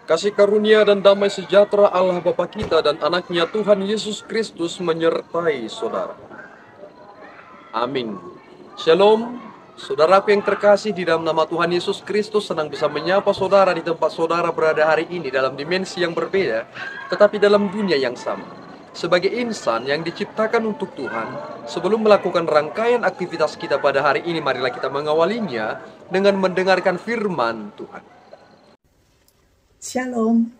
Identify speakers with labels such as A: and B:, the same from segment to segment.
A: Kasih karunia dan damai sejahtera Allah Bapa kita dan anaknya Tuhan Yesus Kristus menyertai saudara. Amin. Shalom, saudaraku yang terkasih di dalam nama Tuhan Yesus Kristus. Senang bisa menyapa saudara di tempat saudara berada hari ini dalam dimensi yang berbeda, tetapi dalam dunia yang sama. Sebagai insan yang diciptakan untuk Tuhan, sebelum melakukan rangkaian aktivitas kita pada hari ini, marilah kita mengawalinya dengan mendengarkan firman Tuhan.
B: Shalom.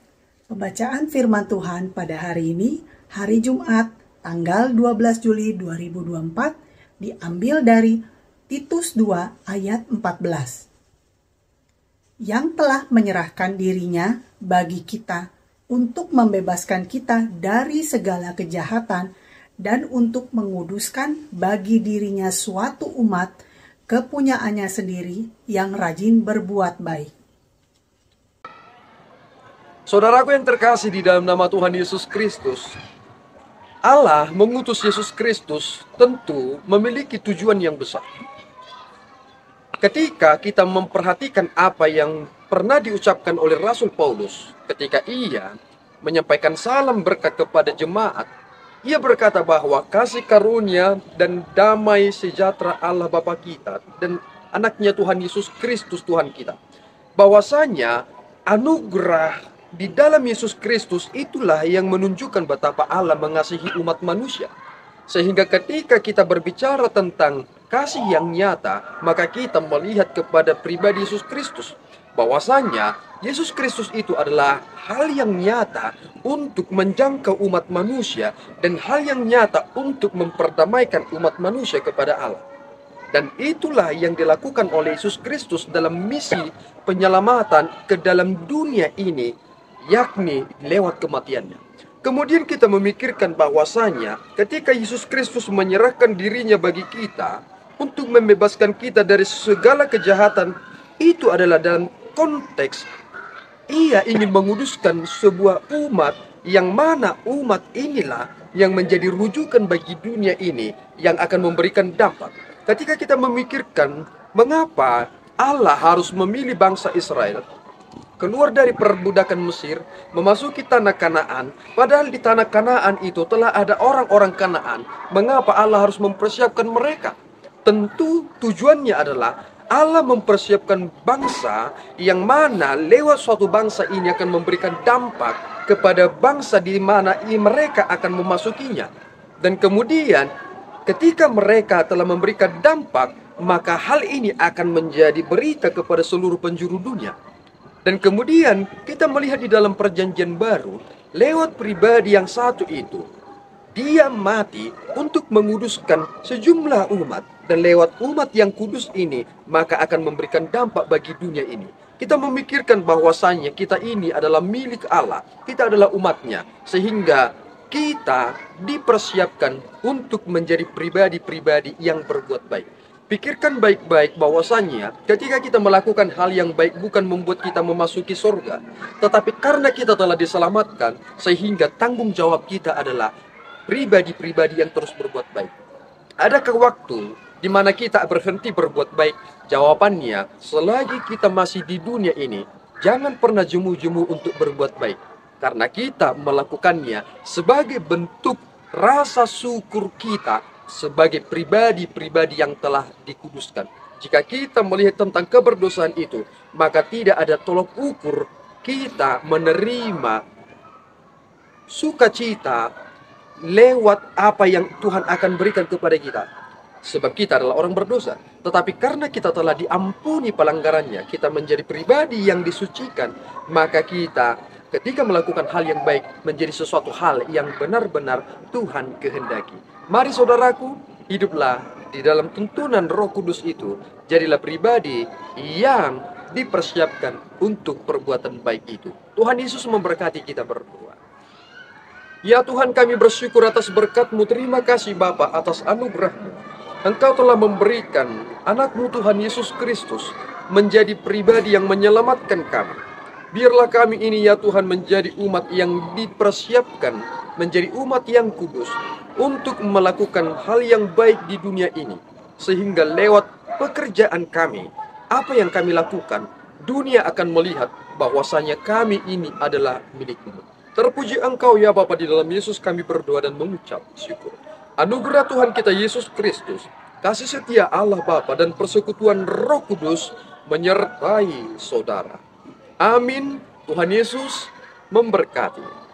B: Pembacaan firman Tuhan pada hari ini, hari Jumat, tanggal 12 Juli 2024, diambil dari Titus 2 ayat 14. Yang telah menyerahkan dirinya bagi kita untuk membebaskan kita dari segala kejahatan dan untuk menguduskan bagi dirinya suatu umat kepunyaannya sendiri yang rajin berbuat baik.
A: Saudaraku yang terkasih di dalam nama Tuhan Yesus Kristus, Allah mengutus Yesus Kristus tentu memiliki tujuan yang besar. Ketika kita memperhatikan apa yang pernah diucapkan oleh Rasul Paulus ketika ia menyampaikan salam berkat kepada jemaat, ia berkata bahwa kasih karunia dan damai sejahtera Allah Bapa kita dan anaknya Tuhan Yesus Kristus Tuhan kita, bahwasanya anugerah di dalam Yesus Kristus itulah yang menunjukkan betapa Allah mengasihi umat manusia. Sehingga ketika kita berbicara tentang kasih yang nyata, maka kita melihat kepada pribadi Yesus Kristus. Bahwasanya Yesus Kristus itu adalah hal yang nyata untuk menjangkau umat manusia dan hal yang nyata untuk memperdamaikan umat manusia kepada Allah. Dan itulah yang dilakukan oleh Yesus Kristus dalam misi penyelamatan ke dalam dunia ini, yakni lewat kematiannya. Kemudian kita memikirkan bahwasanya ketika Yesus Kristus menyerahkan dirinya bagi kita untuk membebaskan kita dari segala kejahatan, itu adalah dalam konteks ia ingin menguduskan sebuah umat, yang mana umat inilah yang menjadi rujukan bagi dunia ini yang akan memberikan dampak. Ketika kita memikirkan mengapa Allah harus memilih bangsa Israel keluar dari perbudakan Mesir, memasuki tanah Kanaan, padahal di tanah Kanaan itu telah ada orang-orang Kanaan. Mengapa Allah harus mempersiapkan mereka? Tentu tujuannya adalah Allah mempersiapkan bangsa yang mana lewat suatu bangsa ini akan memberikan dampak kepada bangsa di mana mereka akan memasukinya. Dan kemudian ketika mereka telah memberikan dampak, maka hal ini akan menjadi berita kepada seluruh penjuru dunia. Dan kemudian kita melihat di dalam perjanjian baru, lewat pribadi yang satu itu, dia mati untuk menguduskan sejumlah umat. Dan lewat umat yang kudus ini, maka akan memberikan dampak bagi dunia ini. Kita memikirkan bahwasannya kita ini adalah milik Allah, kita adalah umatnya, sehingga kita dipersiapkan untuk menjadi pribadi-pribadi yang berbuat baik. Pikirkan baik-baik bahwasannya ketika kita melakukan hal yang baik bukan membuat kita memasuki surga, tetapi karena kita telah diselamatkan, sehingga tanggung jawab kita adalah pribadi-pribadi yang terus berbuat baik. Adakah waktu di mana kita berhenti berbuat baik? Jawabannya, selagi kita masih di dunia ini, jangan pernah jemu-jemu untuk berbuat baik. Karena kita melakukannya sebagai bentuk rasa syukur kita sebagai pribadi-pribadi yang telah dikuduskan. Jika kita melihat tentang keberdosaan itu, maka tidak ada tolok ukur kita menerima sukacita lewat apa yang Tuhan akan berikan kepada kita. Sebab kita adalah orang berdosa. Tetapi karena kita telah diampuni pelanggarannya, kita menjadi pribadi yang disucikan, maka kita ketika melakukan hal yang baik menjadi sesuatu hal yang benar-benar Tuhan kehendaki. Mari saudaraku, hiduplah di dalam tuntunan Roh Kudus itu. Jadilah pribadi yang dipersiapkan untuk perbuatan baik itu. Tuhan Yesus memberkati kita berdua. Ya Tuhan, kami bersyukur atas berkat-Mu. Terima kasih Bapa atas anugerah-Mu. Engkau telah memberikan anak-Mu Tuhan Yesus Kristus menjadi pribadi yang menyelamatkan kami. Biarlah kami ini ya Tuhan menjadi umat yang dipersiapkan, menjadi umat yang kudus untuk melakukan hal yang baik di dunia ini. Sehingga lewat pekerjaan kami, apa yang kami lakukan, dunia akan melihat bahwasanya kami ini adalah milik-Mu. Terpuji Engkau ya Bapa, di dalam Yesus kami berdoa dan mengucap syukur. Anugerah Tuhan kita Yesus Kristus, kasih setia Allah Bapa dan persekutuan Roh Kudus menyertai saudara. Amin. Tuhan Yesus memberkati.